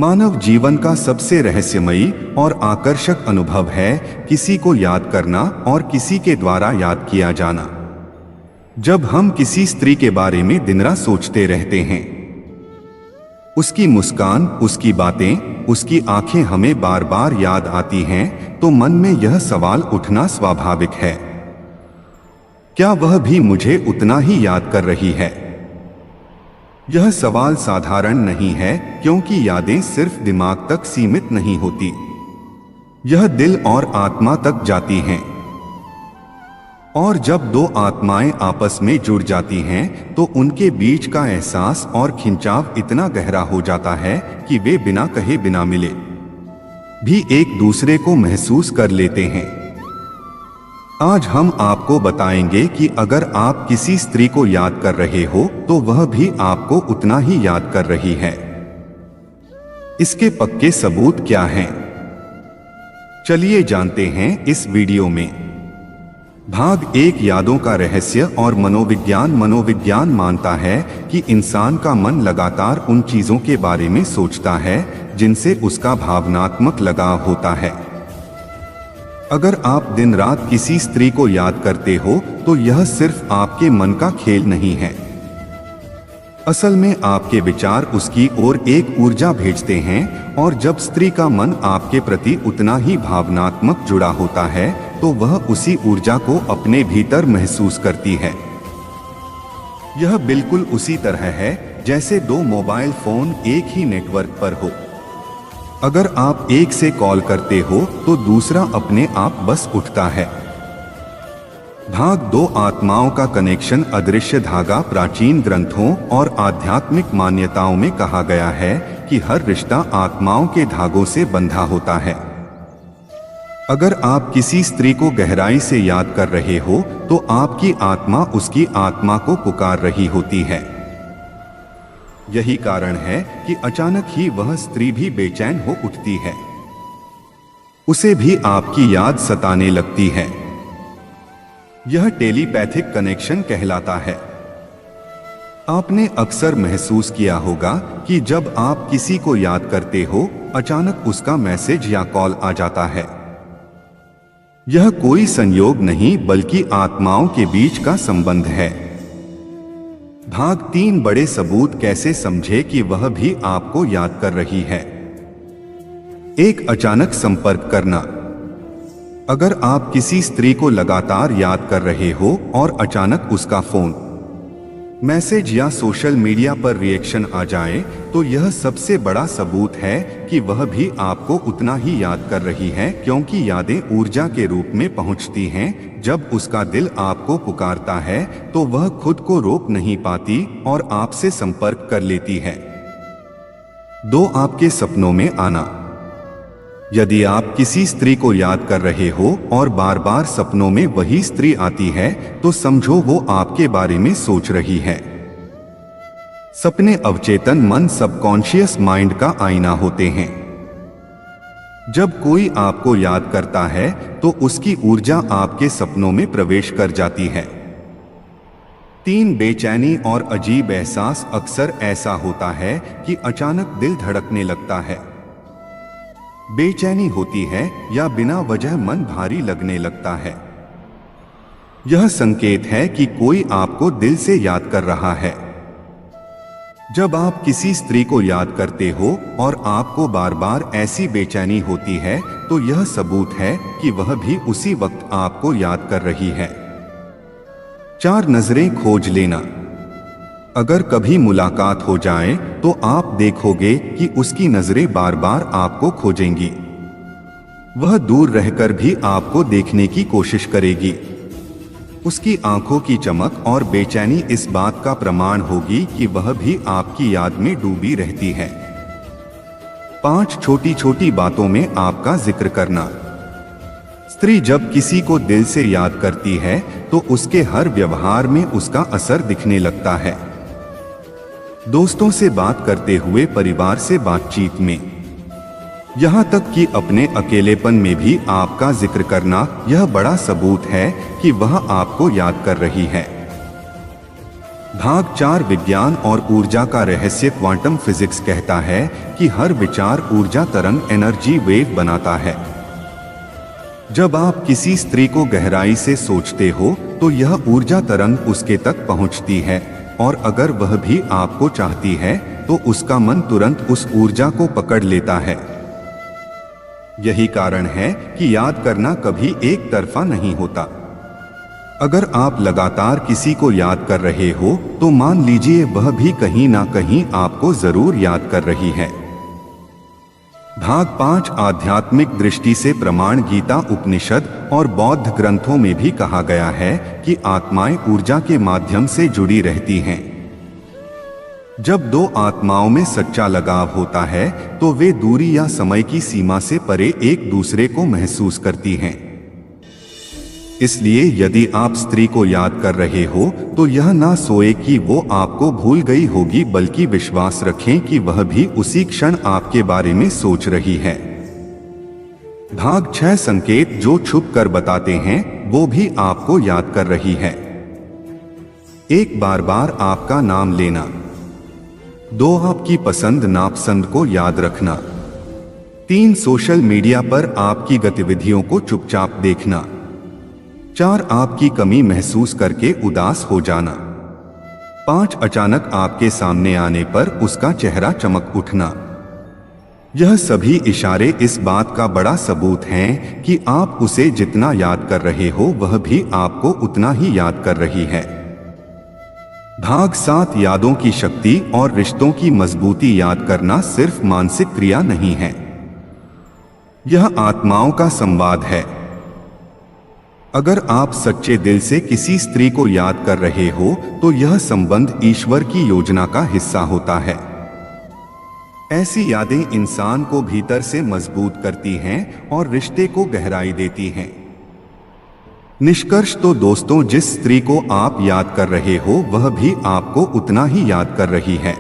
मानव जीवन का सबसे रहस्यमयी और आकर्षक अनुभव है किसी को याद करना और किसी के द्वारा याद किया जाना। जब हम किसी स्त्री के बारे में दिन रात सोचते रहते हैं, उसकी मुस्कान, उसकी बातें, उसकी आंखें हमें बार बार याद आती हैं, तो मन में यह सवाल उठना स्वाभाविक है, क्या वह भी मुझे उतना ही याद कर रही है? यह सवाल साधारण नहीं है, क्योंकि यादें सिर्फ दिमाग तक सीमित नहीं होती, यह दिल और आत्मा तक जाती हैं। और जब दो आत्माएं आपस में जुड़ जाती हैं, तो उनके बीच का एहसास और खिंचाव इतना गहरा हो जाता है कि वे बिना कहे, बिना मिले भी एक दूसरे को महसूस कर लेते हैं। आज हम आपको बताएंगे कि अगर आप किसी स्त्री को याद कर रहे हो, तो वह भी आपको उतना ही याद कर रही है। इसके पक्के सबूत क्या हैं? चलिए जानते हैं इस वीडियो में। भाग 1, यादों का रहस्य और मनोविज्ञान। मनोविज्ञान मानता है कि इंसान का मन लगातार उन चीजों के बारे में सोचता है जिनसे उसका भावनात्मक लगाव होता है। अगर आप दिन रात किसी स्त्री को याद करते हो, तो यह सिर्फ आपके मन का खेल नहीं है। असल में आपके विचार उसकी ओर एक ऊर्जा भेजते हैं, और जब स्त्री का मन आपके प्रति उतना ही भावनात्मक जुड़ा होता है, तो वह उसी ऊर्जा को अपने भीतर महसूस करती है। यह बिल्कुल उसी तरह है जैसे दो मोबाइल फोन एक ही नेटवर्क पर हो। अगर आप एक से कॉल करते हो, तो दूसरा अपने आप बस उठता है। भाग 2, आत्माओं का कनेक्शन, अदृश्य धागा। प्राचीन ग्रंथों और आध्यात्मिक मान्यताओं में कहा गया है कि हर रिश्ता आत्माओं के धागों से बंधा होता है। अगर आप किसी स्त्री को गहराई से याद कर रहे हो, तो आपकी आत्मा उसकी आत्मा को पुकार रही होती है। यही कारण है कि अचानक ही वह स्त्री भी बेचैन हो उठती है, उसे भी आपकी याद सताने लगती है। यह टेलीपैथिक कनेक्शन कहलाता है। आपने अक्सर महसूस किया होगा कि जब आप किसी को याद करते हो, अचानक उसका मैसेज या कॉल आ जाता है। यह कोई संयोग नहीं, बल्कि आत्माओं के बीच का संबंध है। भाग 3, बड़े सबूत। कैसे समझे कि वह भी आपको याद कर रही है? एक अचानक संपर्क करना। अगर आप किसी स्त्री को लगातार याद कर रहे हो और अचानक उसका फोन, मैसेज या सोशल मीडिया पर रिएक्शन आ जाए, तो यह सबसे बड़ा सबूत है कि वह भी आपको उतना ही याद कर रही है, क्योंकि यादें ऊर्जा के रूप में पहुंचती हैं। जब उसका दिल आपको पुकारता है, तो वह खुद को रोक नहीं पाती और आपसे संपर्क कर लेती है। 2, आपके सपनों में आना। यदि आप किसी स्त्री को याद कर रहे हो और बार बार सपनों में वही स्त्री आती है, तो समझो वो आपके बारे में सोच रही है। सपने अवचेतन मन, सबकॉन्शियस माइंड का आईना होते हैं। जब कोई आपको याद करता है, तो उसकी ऊर्जा आपके सपनों में प्रवेश कर जाती है। 3, बेचैनी और अजीब एहसास। अक्सर ऐसा होता है कि अचानक दिल धड़कने लगता है, बेचैनी होती है, या बिना वजह मन भारी लगने लगता है। यह संकेत है कि कोई आपको दिल से याद कर रहा है। जब आप किसी स्त्री को याद करते हो और आपको बार बार ऐसी बेचैनी होती है, तो यह सबूत है कि वह भी उसी वक्त आपको याद कर रही है। 4, नजरें खोज लेना। अगर कभी मुलाकात हो जाए, तो आप देखोगे कि उसकी नजरें बार बार आपको खोजेंगी। वह दूर रहकर भी आपको देखने की कोशिश करेगी। उसकी आंखों की चमक और बेचैनी इस बात का प्रमाण होगी कि वह भी आपकी याद में डूबी रहती है। 5, छोटी छोटी बातों में आपका जिक्र करना। स्त्री जब किसी को दिल से याद करती है, तो उसके हर व्यवहार में उसका असर दिखने लगता है। दोस्तों से बात करते हुए, परिवार से बातचीत में, यहाँ तक कि अपने अकेलेपन में भी आपका जिक्र करना, यह बड़ा सबूत है कि वह आपको याद कर रही है। भाग 4 विज्ञान और ऊर्जा का रहस्य। क्वांटम फिजिक्स कहता है कि हर विचार ऊर्जा तरंग एनर्जी वेव बनाता है। जब आप किसी स्त्री को गहराई से सोचते हो तो यह ऊर्जा तरंग उसके तक पहुंचती है, और अगर वह भी आपको चाहती है तो उसका मन तुरंत उस ऊर्जा को पकड़ लेता है। यही कारण है कि याद करना कभी एक तरफा नहीं होता। अगर आप लगातार किसी को याद कर रहे हो तो मान लीजिए वह भी कहीं ना कहीं आपको जरूर याद कर रही है। भाग 5 आध्यात्मिक दृष्टि से प्रमाण। गीता, उपनिषद और बौद्ध ग्रंथों में भी कहा गया है कि आत्माएं ऊर्जा के माध्यम से जुड़ी रहती हैं। जब दो आत्माओं में सच्चा लगाव होता है तो वे दूरी या समय की सीमा से परे एक दूसरे को महसूस करती हैं। इसलिए यदि आप स्त्री को याद कर रहे हो तो यह ना सोए कि वो आपको भूल गई होगी, बल्कि विश्वास रखें कि वह भी उसी क्षण आपके बारे में सोच रही है। भाग 6 संकेत जो छुप कर बताते हैं वो भी आपको याद कर रही है। 1 बार बार आपका नाम लेना। 2 आपकी पसंद नापसंद को याद रखना। 3 सोशल मीडिया पर आपकी गतिविधियों को चुपचाप देखना। 4 आपकी कमी महसूस करके उदास हो जाना। 5 अचानक आपके सामने आने पर उसका चेहरा चमक उठना। यह सभी इशारे इस बात का बड़ा सबूत हैं कि आप उसे जितना याद कर रहे हो वह भी आपको उतना ही याद कर रही है। भाग 7 यादों की शक्ति और रिश्तों की मजबूती। याद करना सिर्फ मानसिक क्रिया नहीं है, यह आत्माओं का संवाद है। अगर आप सच्चे दिल से किसी स्त्री को याद कर रहे हो तो यह संबंध ईश्वर की योजना का हिस्सा होता है। ऐसी यादें इंसान को भीतर से मजबूत करती हैं और रिश्ते को गहराई देती हैं। निष्कर्ष तो दोस्तों, जिस स्त्री को आप याद कर रहे हो वह भी आपको उतना ही याद कर रही है।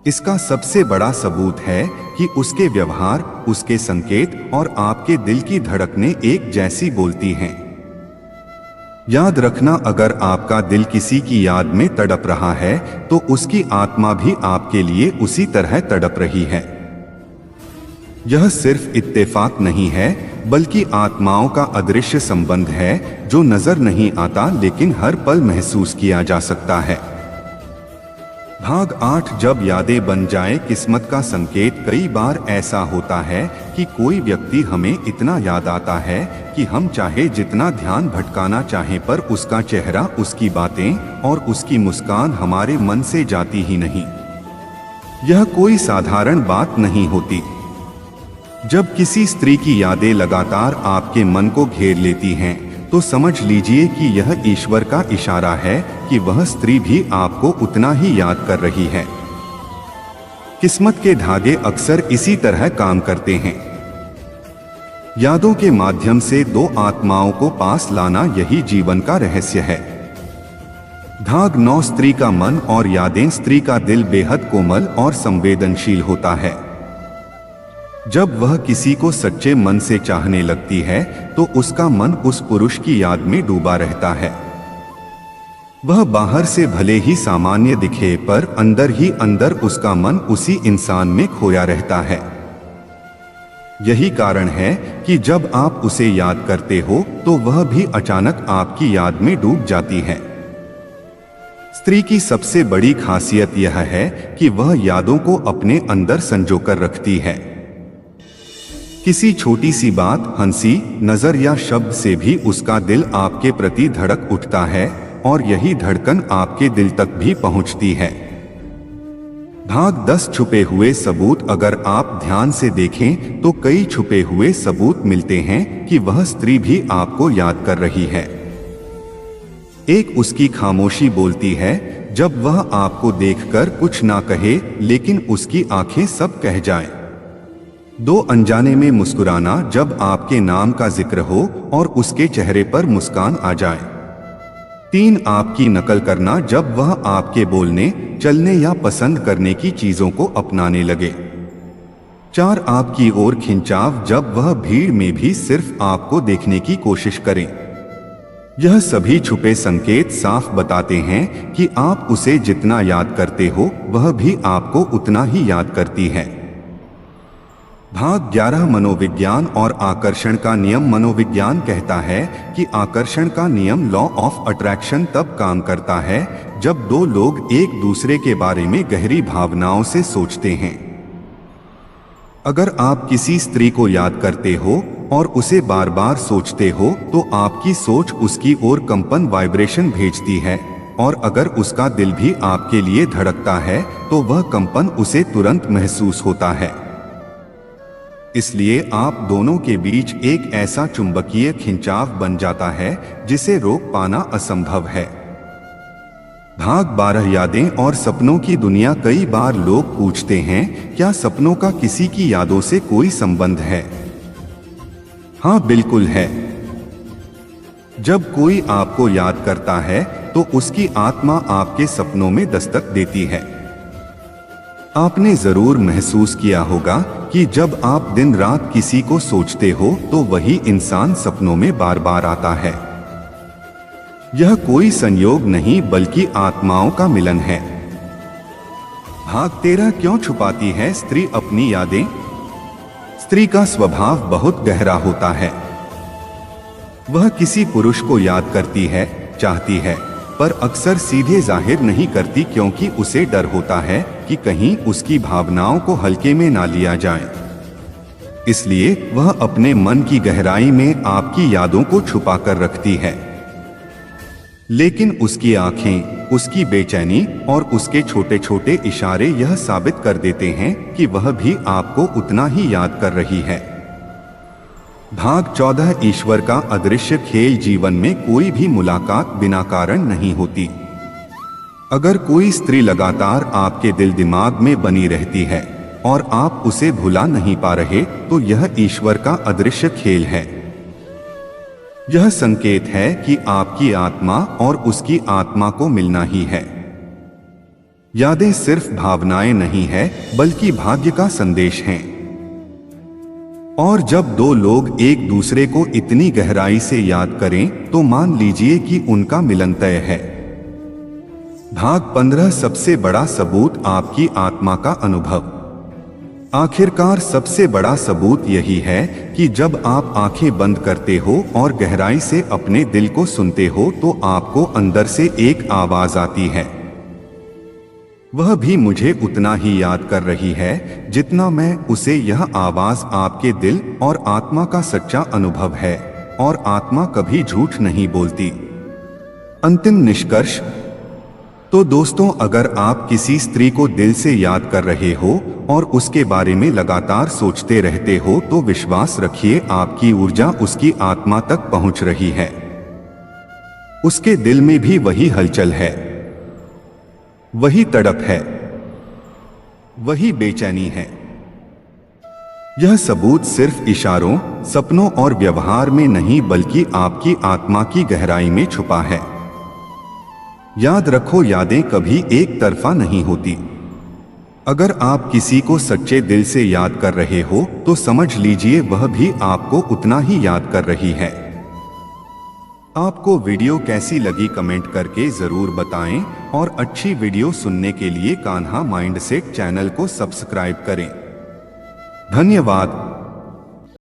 इसका सबसे बड़ा सबूत है कि उसके व्यवहार, उसके संकेत और आपके दिल की धड़कनें एक जैसी बोलती हैं। याद रखना, अगर आपका दिल किसी की याद में तड़प रहा है तो उसकी आत्मा भी आपके लिए उसी तरह तड़प रही है। यह सिर्फ इत्तेफाक नहीं है बल्कि आत्माओं का अदृश्य संबंध है जो नजर नहीं आता लेकिन हर पल महसूस किया जा सकता है। भाग 8 जब यादें बन जाएं। किस्मत का संकेत। कई बार ऐसा होता है कि कोई व्यक्ति हमें इतना याद आता है कि हम चाहे जितना ध्यान भटकाना चाहें पर उसका चेहरा, उसकी बातें और उसकी मुस्कान हमारे मन से जाती ही नहीं। यह कोई साधारण बात नहीं होती। जब किसी स्त्री की यादें लगातार आपके मन को घेर लेती हैं तो समझ लीजिए कि यह ईश्वर का इशारा है कि वह स्त्री भी आपको उतना ही याद कर रही है। किस्मत के धागे अक्सर इसी तरह काम करते हैं। यादों के माध्यम से दो आत्माओं को पास लाना, यही जीवन का रहस्य है। भाग 9 स्त्री का मन और यादें। स्त्री का दिल बेहद कोमल और संवेदनशील होता है। जब वह किसी को सच्चे मन से चाहने लगती है तो उसका मन उस पुरुष की याद में डूबा रहता है। वह बाहर से भले ही सामान्य दिखे पर अंदर ही अंदर उसका मन उसी इंसान में खोया रहता है। यही कारण है कि जब आप उसे याद करते हो तो वह भी अचानक आपकी याद में डूब जाती है। स्त्री की सबसे बड़ी खासियत यह है कि वह यादों को अपने अंदर संजोकर रखती है। किसी छोटी सी बात, हंसी, नजर या शब्द से भी उसका दिल आपके प्रति धड़क उठता है और यही धड़कन आपके दिल तक भी पहुंचती है। भाग 10 छुपे हुए सबूत। अगर आप ध्यान से देखें तो कई छुपे हुए सबूत मिलते हैं कि वह स्त्री भी आपको याद कर रही है। एक, उसकी खामोशी बोलती है। जब वह आपको देखकर कुछ ना कहे लेकिन उसकी आंखें सब कह जाएं। 2, अनजाने में मुस्कुराना। जब आपके नाम का जिक्र हो और उसके चेहरे पर मुस्कान आ जाए। 3, आपकी नकल करना। जब वह आपके बोलने, चलने या पसंद करने की चीजों को अपनाने लगे। 4, आपकी ओर खिंचाव। जब वह भीड़ में भी सिर्फ आपको देखने की कोशिश करें। यह सभी छुपे संकेत साफ बताते हैं कि आप उसे जितना याद करते हो वह भी आपको उतना ही याद करती है। भाग 11 मनोविज्ञान और आकर्षण का नियम। मनोविज्ञान कहता है कि आकर्षण का नियम लॉ ऑफ अट्रैक्शन तब काम करता है जब दो लोग एक दूसरे के बारे में गहरी भावनाओं से सोचते हैं। अगर आप किसी स्त्री को याद करते हो और उसे बार बार सोचते हो तो आपकी सोच उसकी ओर कंपन वाइब्रेशन भेजती है, और अगर उसका दिल भी आपके लिए धड़कता है तो वह कंपन उसे तुरंत महसूस होता है। इसलिए आप दोनों के बीच एक ऐसा चुंबकीय खिंचाव बन जाता है जिसे रोक पाना असंभव है। भाग 12 यादें और सपनों की दुनिया। कई बार लोग पूछते हैं, क्या सपनों का किसी की यादों से कोई संबंध है? हाँ, बिल्कुल है। जब कोई आपको याद करता है तो उसकी आत्मा आपके सपनों में दस्तक देती है। आपने जरूर महसूस किया होगा कि जब आप दिन रात किसी को सोचते हो तो वही इंसान सपनों में बार बार आता है। यह कोई संयोग नहीं बल्कि आत्माओं का मिलन है। भाग 13 क्यों छुपाती है स्त्री अपनी यादें? स्त्री का स्वभाव बहुत गहरा होता है। वह किसी पुरुष को याद करती है, चाहती है, पर अक्सर सीधे जाहिर नहीं करती क्योंकि उसे डर होता है कि कहीं उसकी भावनाओं को हल्के में ना लिया जाए। इसलिए वह अपने मन की गहराई में आपकी यादों को छुपा कर रखती है। लेकिन उसकी आंखें, उसकी बेचैनी और उसके छोटे छोटे इशारे यह साबित कर देते हैं कि वह भी आपको उतना ही याद कर रही है। भाग 14 ईश्वर का अदृश्य खेल। जीवन में कोई भी मुलाकात बिना कारण नहीं होती। अगर कोई स्त्री लगातार आपके दिल दिमाग में बनी रहती है और आप उसे भुला नहीं पा रहे तो यह ईश्वर का अदृश्य खेल है। यह संकेत है कि आपकी आत्मा और उसकी आत्मा को मिलना ही है। यादें सिर्फ भावनाएं नहीं है बल्कि भाग्य का संदेश हैं। और जब दो लोग एक दूसरे को इतनी गहराई से याद करें तो मान लीजिए कि उनका मिलन तय है। भाग 15 सबसे बड़ा सबूत आपकी आत्मा का अनुभव। आखिरकार सबसे बड़ा सबूत यही है कि जब आप आंखें बंद करते हो और गहराई से अपने दिल को सुनते हो तो आपको अंदर से एक आवाज आती है, वह भी मुझे उतना ही याद कर रही है जितना मैं उसे। यह आवाज आपके दिल और आत्मा का सच्चा अनुभव है, और आत्मा कभी झूठ नहीं बोलती। अंतिम निष्कर्ष। तो दोस्तों, अगर आप किसी स्त्री को दिल से याद कर रहे हो और उसके बारे में लगातार सोचते रहते हो तो विश्वास रखिए आपकी ऊर्जा उसकी आत्मा तक पहुंच रही है। उसके दिल में भी वही हलचल है, वही तड़प है, वही बेचैनी है। यह सबूत सिर्फ इशारों, सपनों और व्यवहार में नहीं बल्कि आपकी आत्मा की गहराई में छुपा है। याद रखो, यादें कभी एक तरफा नहीं होती। अगर आप किसी को सच्चे दिल से याद कर रहे हो तो समझ लीजिए वह भी आपको उतना ही याद कर रही है। आपको वीडियो कैसी लगी कमेंट करके जरूर बताएं, और अच्छी वीडियो सुनने के लिए कान्हा माइंडसेट चैनल को सब्सक्राइब करें। धन्यवाद।